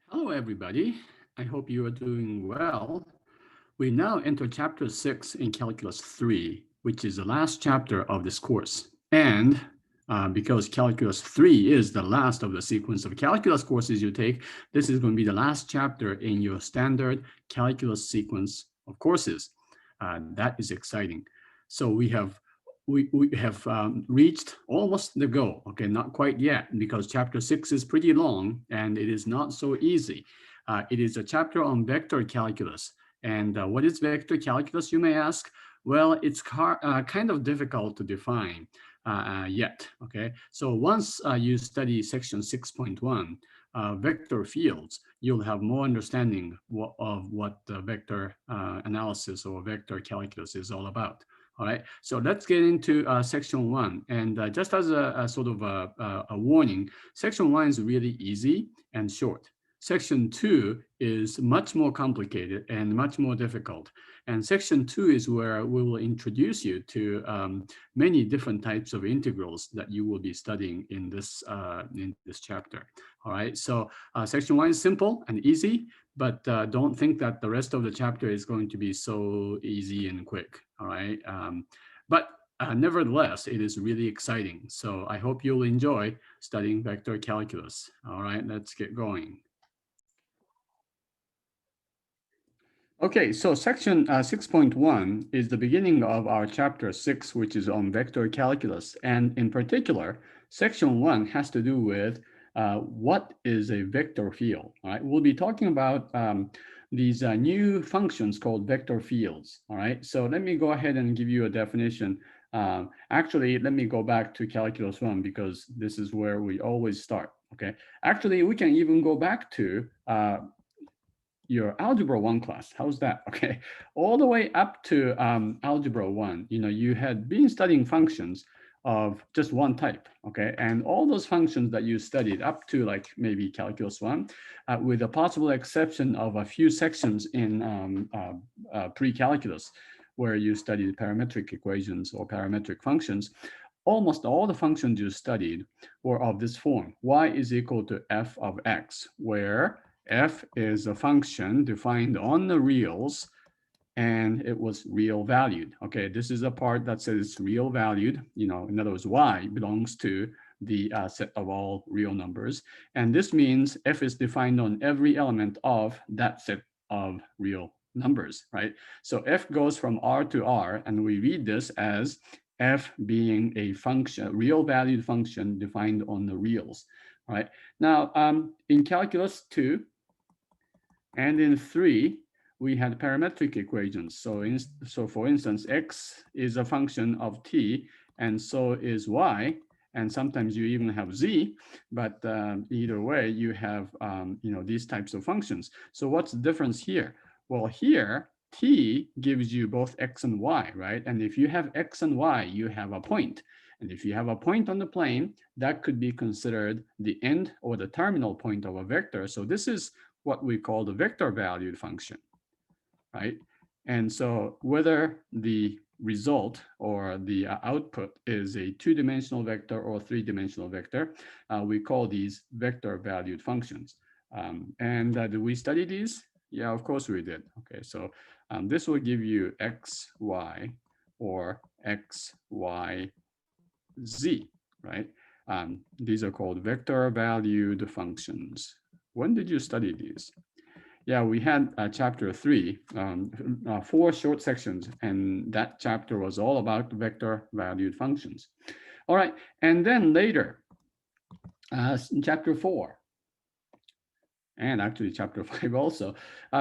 Hello, everybody. I hope you are doing well. We now enter chapter 6 in Calculus 3, which is the last chapter of this course. And because Calculus 3 is the last of the sequence of calculus courses you take, this is going to be the last chapter in your standard calculus sequence of courses. That is exciting. So we have reached almost the goal. Okay, not quite yet because chapter 6 is pretty long and it is not so easy. It is a chapter on vector calculus. And what is vector calculus, you may ask? Well, it's kind of difficult to define yet. Okay, so once you study section 6.1, vector fields, you'll have more understanding of what vector analysis or vector calculus is all about. All right, so let's get into section 1. And just as a sort of a warning, section 1 is really easy and short. Section 2 is much more complicated and much more difficult. And section 2 is where we will introduce you to many different types of integrals that you will be studying in this chapter. All right, so section 1 is simple and easy, but don't think that the rest of the chapter is going to be so easy and quick. All right, but nevertheless, it is really exciting. So I hope you'll enjoy studying vector calculus. All right, let's get going. Okay, so section 6.1 is the beginning of our chapter 6, which is on vector calculus. And in particular, section 1 has to do with what is a vector field. All right, we'll be talking about these new functions called vector fields. All right, so let me go ahead and give you a definition. Actually, let me go back to calculus 1 because this is where we always start. Okay, actually, we can even go back to your algebra 1 class. How's that? Okay, all the way up to algebra 1, you had been studying functions of just one type. Okay, and all those functions that you studied up to like maybe calculus 1, with a possible exception of a few sections in pre-calculus where you studied parametric equations or parametric functions, almost all the functions you studied were of this form: y is equal to f of x, where f is a function defined on the reals and it was real valued. Okay, this is a part that says it's real valued. In other words, y belongs to the set of all real numbers. And this means f is defined on every element of that set of real numbers, right? So f goes from r to r, and we read this as f being a function, real valued function defined on the reals, right? Now, in calculus 2, and in 3, we had parametric equations. So for instance, x is a function of t, and so is y, and sometimes you even have z, but either way, you have these types of functions. So what's the difference here? Well, here, t gives you both x and y, right? And if you have x and y, you have a point. And if you have a point on the plane, that could be considered the end or the terminal point of a vector. So this is what we call the vector valued function, right? And so whether the result or the output is a two-dimensional vector or three-dimensional vector, we call these vector valued functions. And did we study these? Yeah, of course we did. Okay, so this will give you x, y, or x, y, z, right? These are called vector valued functions. When did you study these? Yeah, we had chapter 3, 4 short sections, and that chapter was all about vector valued functions. All right, and then later, in chapter 4, and actually chapter 5 also,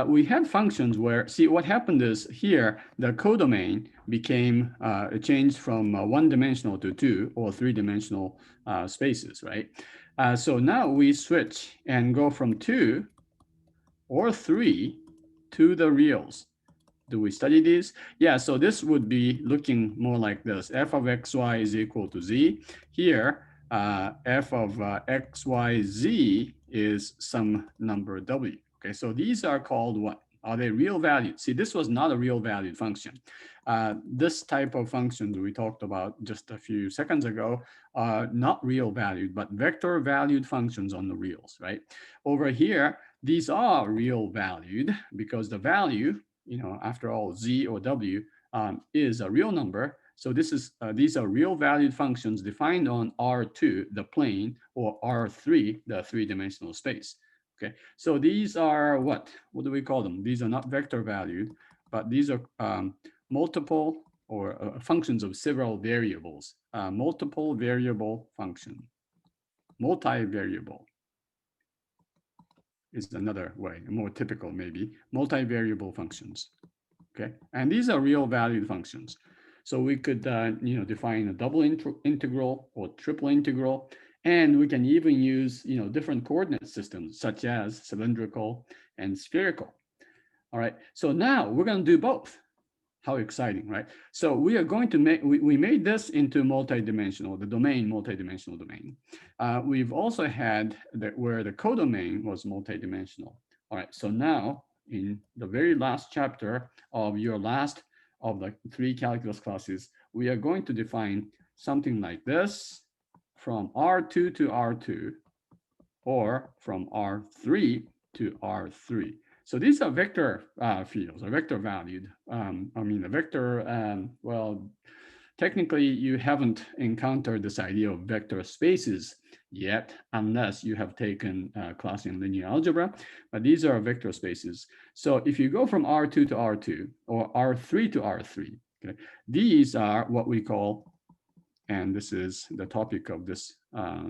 we had functions where, see, what happened is here, the codomain became, changed from one-dimensional to two or three-dimensional spaces, right? So now we switch and go from 2 or 3 to the reals. Do we study these? Yeah, so this would be looking more like this. F of xy is equal to z. Here, f of xyz is some number w. Okay, so these are called what? Are they real valued? See, this was not a real valued function. This type of functions we talked about just a few seconds ago are not real valued, but vector valued functions on the reals, right? Over here, these are real valued because the value, after all, z or w is a real number. So these are real valued functions defined on R2, the plane, or R3, the three-dimensional space. Okay, so these are what do we call them? These are not vector valued, but these are multiple or functions of several variables. Multiple variable function. Multivariable is another way, more typical maybe. Multivariable functions. Okay, and these are real valued functions. So we could define a double integral or triple integral, and we can even use different coordinate systems such as cylindrical and spherical. All right, so now we're going to do both. How exciting, right? So we are going to make, we made this into multidimensional, the domain, multidimensional domain. We've also had where the codomain was multidimensional. All right, so now in the very last chapter of your last of the 3 calculus classes, we are going to define something like this from R2 to R2 or from R3 to R3. So these are vector fields, or vector valued. A vector, well, technically you haven't encountered this idea of vector spaces yet, unless you have taken a class in linear algebra, but these are vector spaces. So if you go from R2 to R2 or R3 to R3, okay, these are what we call, and this is the topic of this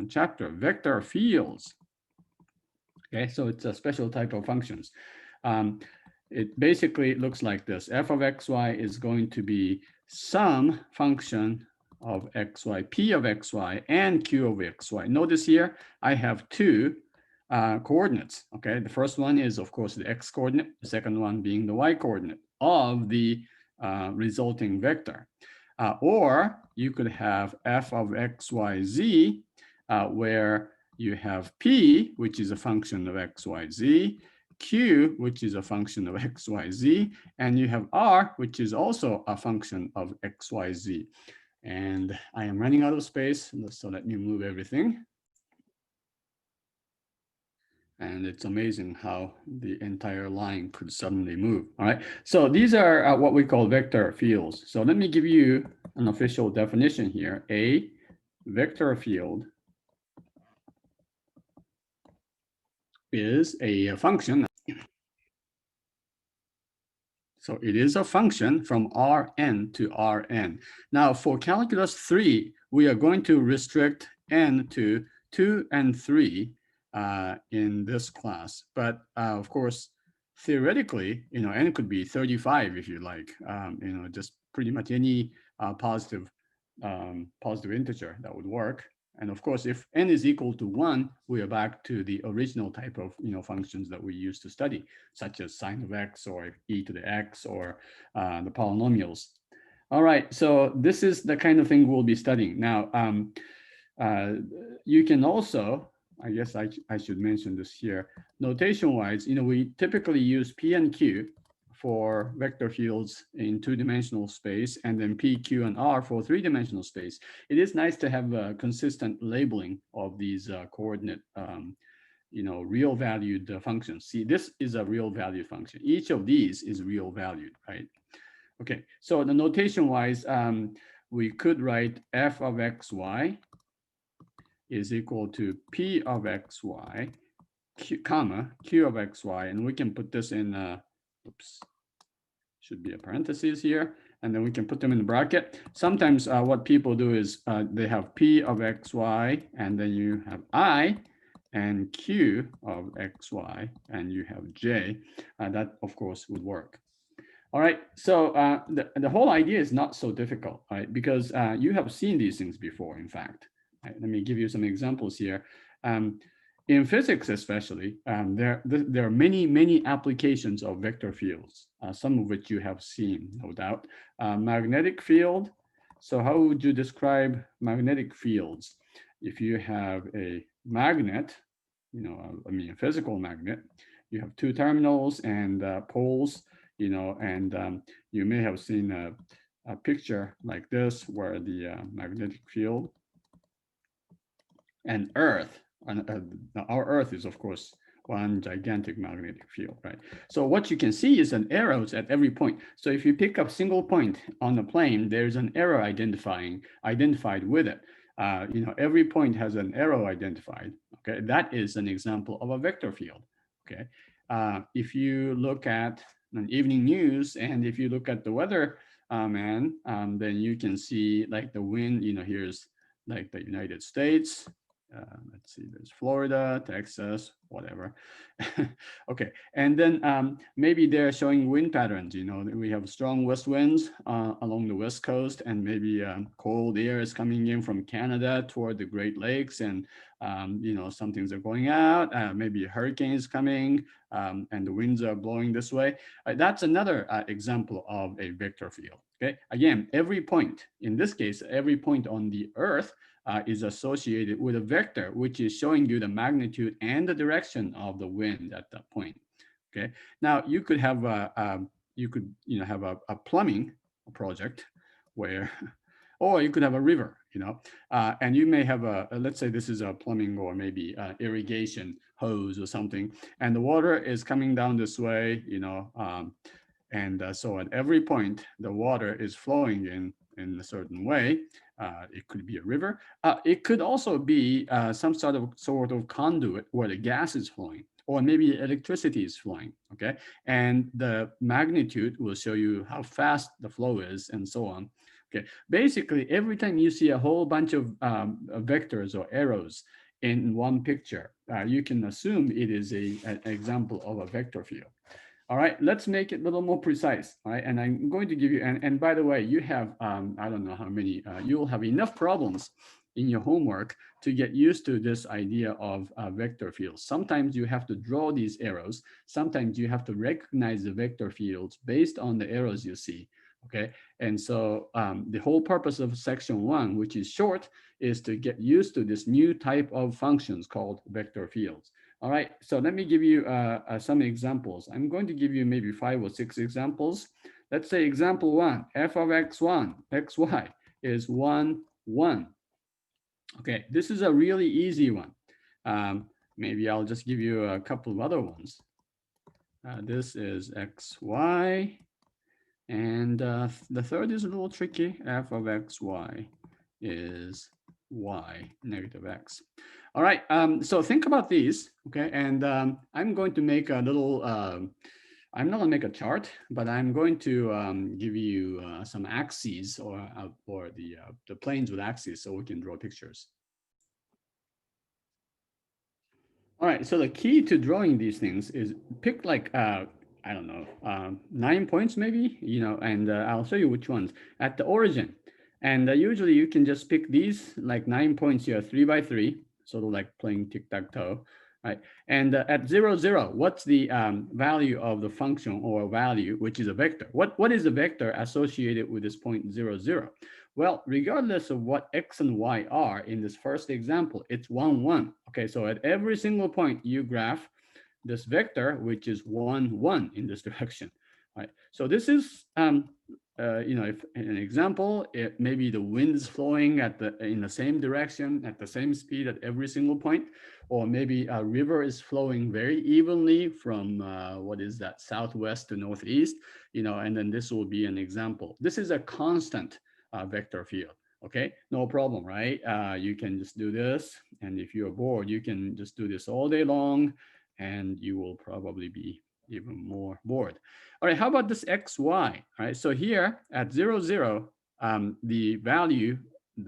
chapter, vector fields. Okay, so it's a special type of functions. It basically looks like this. F of xy is going to be some function of xy, p of xy, and q of xy. Notice here, I have 2 coordinates. Okay, the first one is, of course, the x coordinate, the second one being the y coordinate of the resulting vector. Or you could have f of xyz, where you have p, which is a function of xyz, q, which is a function of xyz, and you have r, which is also a function of xyz. And I am running out of space, so let me move everything. And it's amazing how the entire line could suddenly move. All right, so these are what we call vector fields. So let me give you an official definition here. A vector field is a function. So it is a function from Rn to Rn. Now for calculus 3, we are going to restrict n to 2 and 3 in this class. But of course, theoretically, n could be 35 if you like, just pretty much any positive integer that would work. And of course, if n is equal to 1, we are back to the original type of functions that we used to study, such as sine of x or e to the x or the polynomials. All right, so this is the kind of thing we'll be studying. Now, you can also, I guess I should mention this here, notation-wise, we typically use P and Q for vector fields in 2-dimensional space, and then P, Q, and R for 3-dimensional space. It is nice to have a consistent labeling of these coordinate, real valued functions. See, this is a real valued function. Each of these is real valued, right? Okay, so the notation-wise, we could write f of xy is equal to p of xy, q, comma, q of xy, and we can put this in, oops, should be a parenthesis here, and then we can put them in the bracket. Sometimes what people do is they have p of xy, and then you have I, and q of xy, and you have j. That, of course, would work. All right, so the whole idea is not so difficult, right? Because you have seen these things before, in fact. Right, let me give you some examples here. In physics, especially, there are many applications of vector fields, some of which you have seen, no doubt. Magnetic field. So how would you describe magnetic fields? If you have a magnet, a physical magnet, you have two terminals and poles, and you may have seen a picture like this where the magnetic field and Earth, and our Earth is of course one gigantic magnetic field, right? So what you can see is an arrows at every point. So if you pick up single point on the plane, there's an arrow identified with it. Every point has an arrow identified. Okay, that is an example of a vector field. Okay, if you look at an evening news and if you look at the weather, then you can see like the wind. Here's like the United States. Let's see, there's Florida, Texas, whatever. Okay, and then maybe they're showing wind patterns. We have strong west winds along the west coast, and maybe cold air is coming in from Canada toward the Great Lakes, and some things are going out. Maybe a hurricane is coming, and the winds are blowing this way. That's another example of a vector field. Okay, again, every point, in this case, every point on the Earth is associated with a vector, which is showing you the magnitude and the direction of the wind at that point. Okay. Now you could have a plumbing project where, or you could have a river, and you may have let's say this is a plumbing or maybe irrigation hose or something, and the water is coming down this way, and so at every point the water is flowing in a certain way. It could be a river. It could also be some sort of conduit where the gas is flowing, or maybe electricity is flowing. Okay, and the magnitude will show you how fast the flow is, and so on. Okay, basically, every time you see a whole bunch of vectors or arrows in one picture, you can assume it is an example of a vector field. All right, let's make it a little more precise. All right, and I'm going to give you, and by the way, you have, I don't know how many, you'll have enough problems in your homework to get used to this idea of vector fields. Sometimes you have to draw these arrows. Sometimes you have to recognize the vector fields based on the arrows you see. Okay, and so the whole purpose of section 1, which is short, is to get used to this new type of functions called vector fields. All right, so let me give you some examples. I'm going to give you maybe 5 or 6 examples. Let's say example 1, f of x1, xy is 1, 1. Okay, this is a really easy one. Maybe I'll just give you a couple of other ones. This is xy, and the third is a little tricky. F of xy is y, negative x. All right, so think about these, okay? And I'm going to make a little, I'm not gonna make a chart, but I'm going to give you some axes or the planes with axes so we can draw pictures. All right, so the key to drawing these things is pick like, I don't know, 9 points maybe, and I'll show you which ones. At the origin, and usually you can just pick these like 9 points here, 3 by 3, sort of like playing tic-tac-toe, right? And at 0, 0, what's the value of the function or value, which is a vector? What is the vector associated with this point 0, 0? Well, regardless of what x and y are in this first example, it's 1, 1. Okay, so at every single point you graph this vector, which is 1, 1 in this direction, right? So this is, if an example, maybe the wind is flowing in the same direction at the same speed at every single point, or maybe a river is flowing very evenly from what is that, southwest to northeast, and then this will be an example. This is a constant vector field. Okay, no problem, right? You can just do this, and if you're bored, you can just do this all day long, and you will probably be even more bored. All right, how about this xy? All right, so here at 0, 0, the value,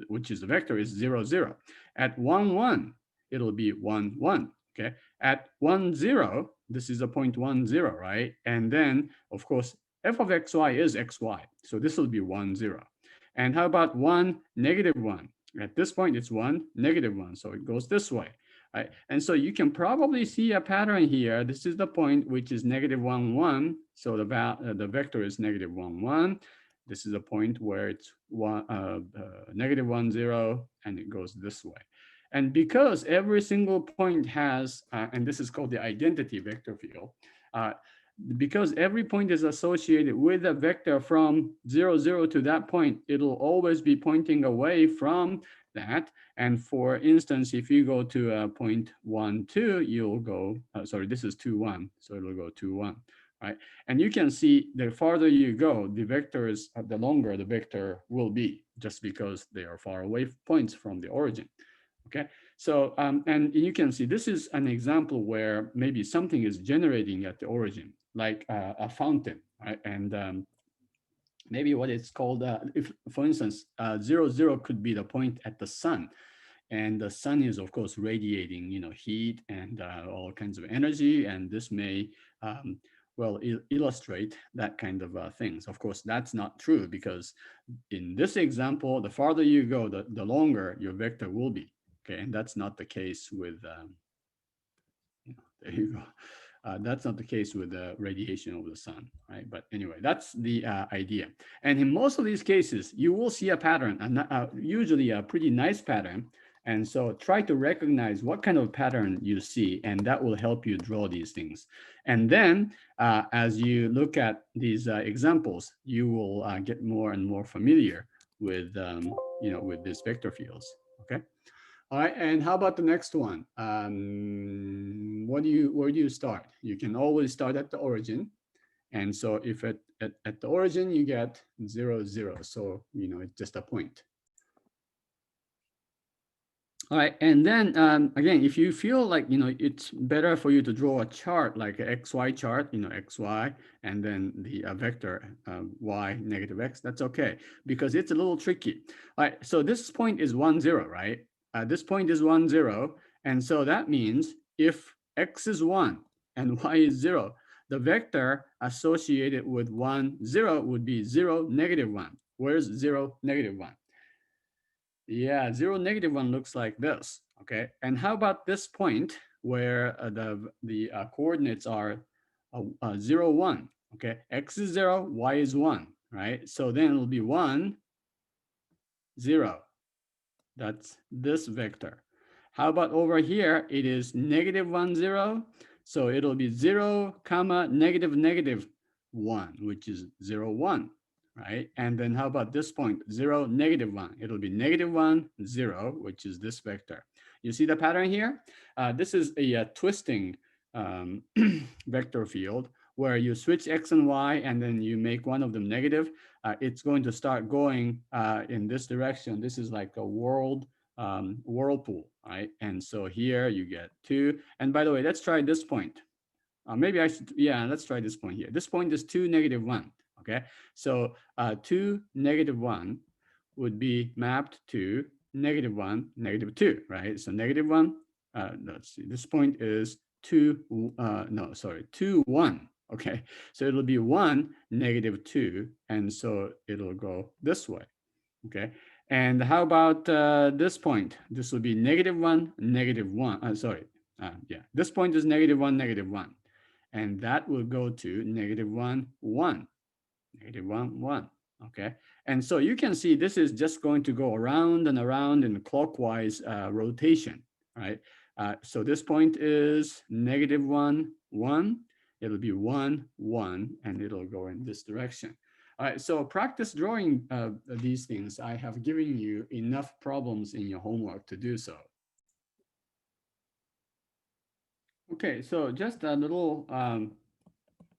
which is the vector, is 0, 0. At 1, 1, it'll be 1, 1. Okay, at 1, 0, this is a point 1, 0, right? And then, of course, f of xy is xy, so this will be 1, 0. And how about 1, negative 1? At this point, it's 1, negative 1, so it goes this way. Right? And so you can probably see a pattern here. This is the point which is negative 1, 1. So the vector is negative 1, 1. This is a point where it's negative 1, 0, and it goes this way. And because every single point has, and this is called the identity vector field, uh, because every point is associated with a vector from 0, 0 to that point, it'll always be pointing away from that. And for instance, if you go to point 1, 2, you'll go, sorry, this is 2, 1. So it'll go 2, 1, right? And you can see the farther you go, the vectors, the longer the vector will be, just because they are far away points from the origin. Okay, so and you can see this is an example where maybe something is generating at the origin, like a fountain, right? And maybe what it's called, if for instance, 0, 0 could be the point at the sun, and the sun is of course radiating, heat and all kinds of energy, and this may well illustrate that kind of things. Of course, that's not true, because in this example, the farther you go, the longer your vector will be. Okay, and that's not the case with there you go. That's not the case with the radiation of the sun, right? But anyway, that's the idea. And in most of these cases, you will see a pattern, usually a pretty nice pattern. And so try to recognize what kind of pattern you see, and that will help you draw these things. And then as you look at these examples, you will get more and more familiar with, with these vector fields, okay? All right, and how about the next one? Where do you start? You can always start at the origin. And so if at the origin you get 0, 0, so it's just a point. All right, and then again, if you feel like it's better for you to draw a chart, like an XY chart, XY, and then the vector Y negative X, that's okay, because it's a little tricky. All right, so this point is 1, 0, right? This point is 1, 0, and so that means if X is 1 and Y is 0, the vector associated with 1, 0 would be 0, negative 1. Where's 0, negative 1? Yeah, 0, negative 1 looks like this, okay? And how about this point where the coordinates are 0, 1, okay? X is 0, Y is 1, right? So then it'll be 1, 0. That's this vector. How about over here? It is negative 1, 0. So it'll be 0, comma, negative, negative 1, which is 0, 1, right? And then how about this point? 0, negative 1. It'll be negative 1, 0, which is this vector. You see the pattern here? This is a twisting vector field where you switch X and Y and then you make one of them negative. It's going to start going in this direction. This is like a whirlpool, right? And so here you get 2. And by the way, let's try this point. Maybe I should, yeah, let's try this point here. This point is 2, negative 1, okay? So 2, negative 1 would be mapped to negative 1, negative 2, right? So negative 1, let's see, this point is 2, no, sorry, 2, 1, okay? So it'll be 1, negative 2, and so it'll go this way, okay? And how about this point? This will be negative 1, negative 1, sorry, yeah, this point is negative 1, negative 1. And that will go to negative 1, 1, negative 1, 1. Okay. And so you can see this is just going to go around and around in clockwise rotation, right? So this point is negative 1, 1. It'll be 1, 1, and it'll go in this direction. All right, so practice drawing these things. I have given you enough problems in your homework to do so. Okay, so just a little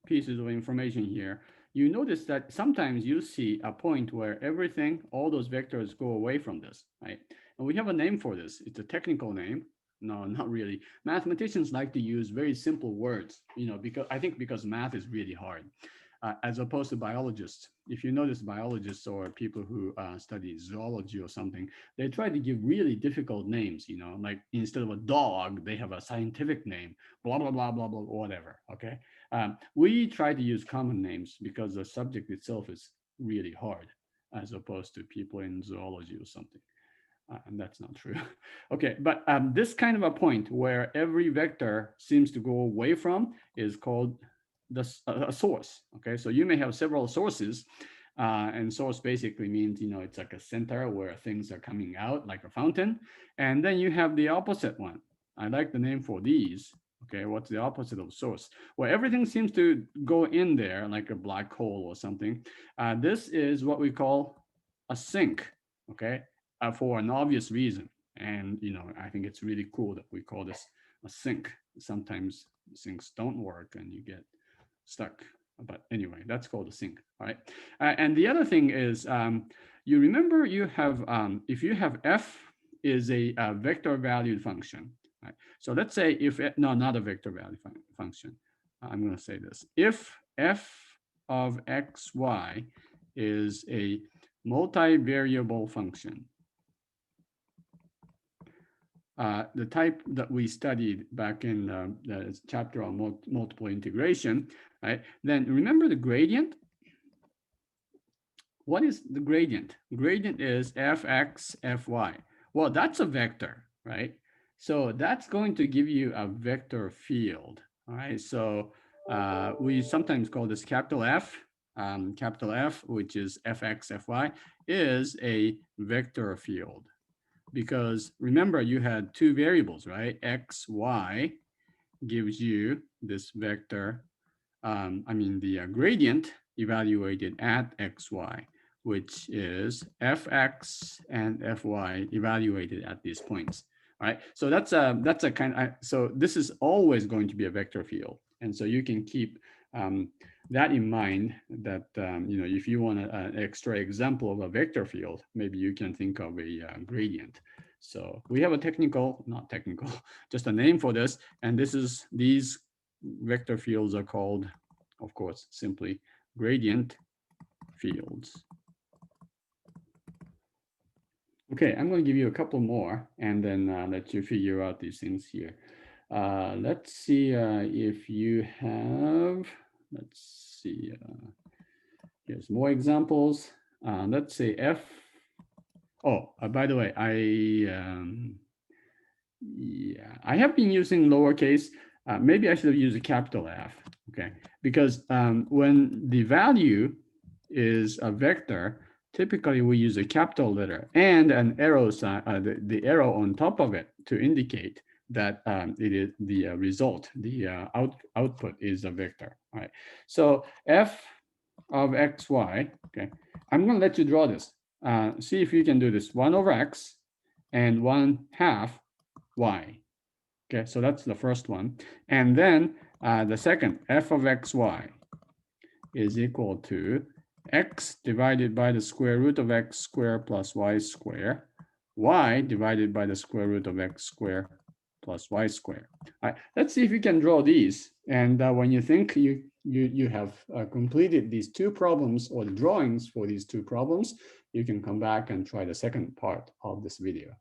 pieces of information here. You notice that sometimes you see a point where everything, all those vectors go away from this, right? And we have a name for this. It's a technical name. No, not really. Mathematicians like to use very simple words, because I think because math is really hard. As opposed to biologists. If you notice biologists or people who study zoology or something, they try to give really difficult names, like instead of a dog, they have a scientific name, blah, blah, blah, blah, blah, whatever, okay? We try to use common names because the subject itself is really hard, as opposed to people in zoology or something. And that's not true. Okay, but this kind of a point where every vector seems to go away from is called a source. Okay, so you may have several sources, And source basically means, it's like a center where things are coming out like a fountain. And then you have the opposite one. I like the name for these. Okay, what's the opposite of source? Well, everything seems to go in there like a black hole or something. This is what we call a sink, okay, for an obvious reason. And, I think it's really cool that we call this a sink. Sometimes sinks don't work and you get stuck. But anyway, that's called a sink, all right? And the other thing is, you remember you have, if you have f is a vector valued function, right? So let's say if, no, not a vector value function. I'm going to say this. If f of xy is a multivariable function, the type that we studied back in the chapter on multiple integration, right? Then remember the gradient? What is the gradient? Gradient is fx, fy. Well, that's a vector, right? So that's going to give you a vector field, all right? So we sometimes call this capital F. Capital F, which is fx, fy, is a vector field. Because remember, you had two variables, right? X, Y gives you this vector, the gradient evaluated at xy, which is fx and fy evaluated at these points. All right, so that's a kind of, so this is always going to be a vector field. And so you can keep that in mind, that if you want an extra example of a vector field, maybe you can think of a gradient. So we have a not technical, just a name for this. And these vector fields are called, of course, simply gradient fields. Okay, I'm going to give you a couple more and then let you figure out these things here. Let's see if you have, let's see, here's more examples. Let's say F. Oh, by the way, I have been using lowercase. Maybe I should have used a capital F, okay? Because when the value is a vector, typically we use a capital letter and an arrow sign, the arrow on top of it to indicate that it is the result, the output is a vector, all right? So f of xy, okay? I'm gonna let you draw this. See if you can do this. 1 over x and 1/2 y. Okay, so that's the first one. And then the second, f of xy is equal to x divided by the square root of x squared plus y squared, y divided by the square root of x squared plus y squared. All right, let's see if you can draw these. And when you think you have completed these two problems or the drawings for these two problems, you can come back and try the second part of this video.